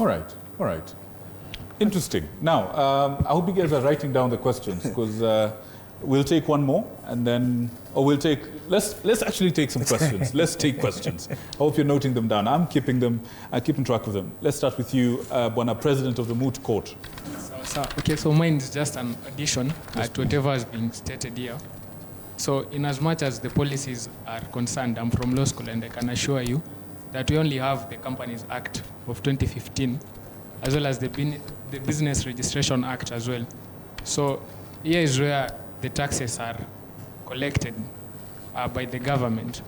right, all right. Interesting. Now, I hope you guys are writing down the questions, because we'll take one more, and then, or we'll take, let's actually take some questions. Let's take questions. I hope you're noting them down. I'm keeping track of them. Let's start with you, Bwana, President of the Moot Court. Okay, so mine is just an addition to whatever has been stated here. So in as much as the policies are concerned, I'm from law school, and I can assure you that we only have the Companies Act of 2015, as well as the Business Registration Act as well. So here is where the taxes are collected by the government.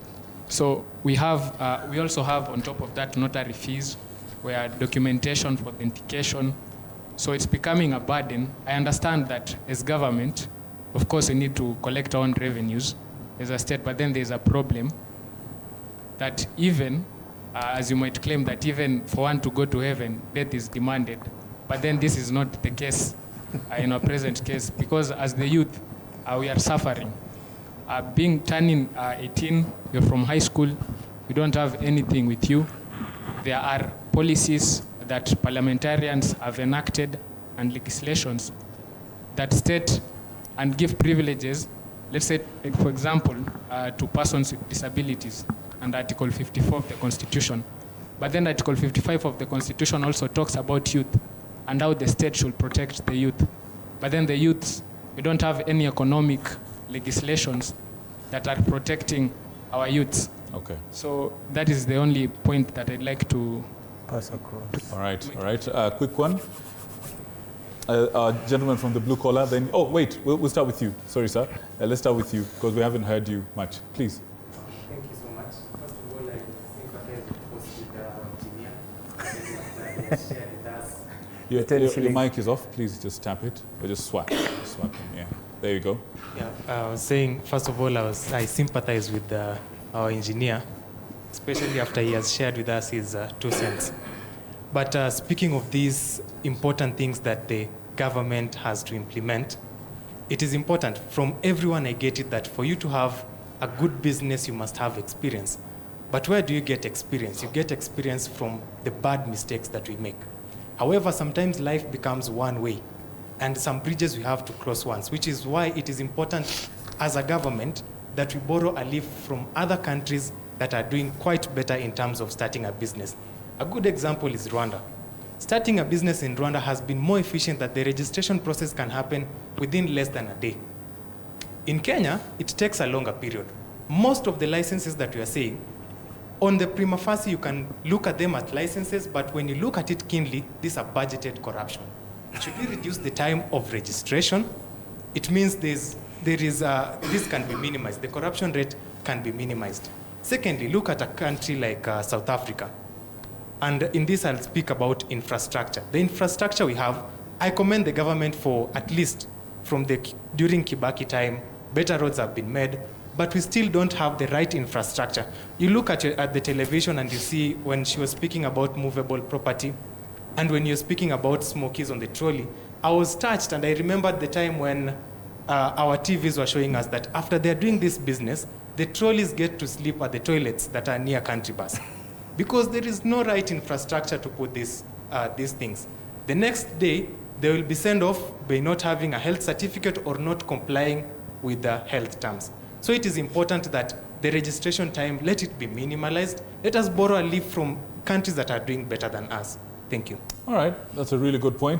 So we also have on top of that notary fees, where documentation for authentication. So it's becoming a burden. I understand that as government, of course, we need to collect our own revenues as a state, but then there's a problem that even, as you might claim, that even for one to go to heaven, death is demanded. But then this is not the case in our present case, because as the youth, we are suffering. Turning 18, you're from high school, you don't have anything with you. There are policies that parliamentarians have enacted and legislations that state and give privileges, let's say, for example, to persons with disabilities, and Article 54 of the Constitution. But then Article 55 of the Constitution also talks about youth and how the state should protect the youth. But then the youths, we don't have any economic legislations that are protecting our youths. Okay. So that is the only point that I'd like to pass across. All right. Quick one. Gentleman from the blue collar, then, oh, wait, we'll start with you. Sorry, sir. Let's start with you, because we haven't heard you much. Please. Thank you so much. First of all, I sympathize with the engineer. Shared with us. Your mic is off. Please just tap it, or just swap him. Yeah, there you go. Yeah, I was saying, first of all, I sympathize with our engineer, especially after he has shared with us his 2 cents. But speaking of these important things that the government has to implement, it is important. From everyone, I get it that for you to have a good business, you must have experience. But where do you get experience? You get experience from the bad mistakes that we make. However, sometimes life becomes one way, and some bridges we have to cross once, which is why it is important as a government that we borrow a leaf from other countries that are doing quite better in terms of starting a business. A good example is Rwanda. Starting a business in Rwanda has been more efficient, that the registration process can happen within less than a day. In Kenya, it takes a longer period. Most of the licenses that we are saying, on the prima facie, you can look at them as licenses, but when you look at it keenly, these are budgeted corruption. Should we reduce the time of registration? It means this can be minimized. The corruption rate can be minimized. Secondly, look at a country like South Africa. And in this, I'll speak about infrastructure. The infrastructure we have, I commend the government for, at least during Kibaki time, better roads have been made, but we still don't have the right infrastructure. You look at the television and you see when she was speaking about movable property, and when you're speaking about smokies on the trolley, I was touched, and I remembered the time when our TVs were showing us that after they're doing this business, the trolleys get to sleep at the toilets that are near country bus, because there is no right infrastructure to put these things. The next day, they will be sent off by not having a health certificate or not complying with the health terms. So it is important that the registration time, let it be minimalized. Let us borrow a leaf from countries that are doing better than us. Thank you. All right, that's a really good point.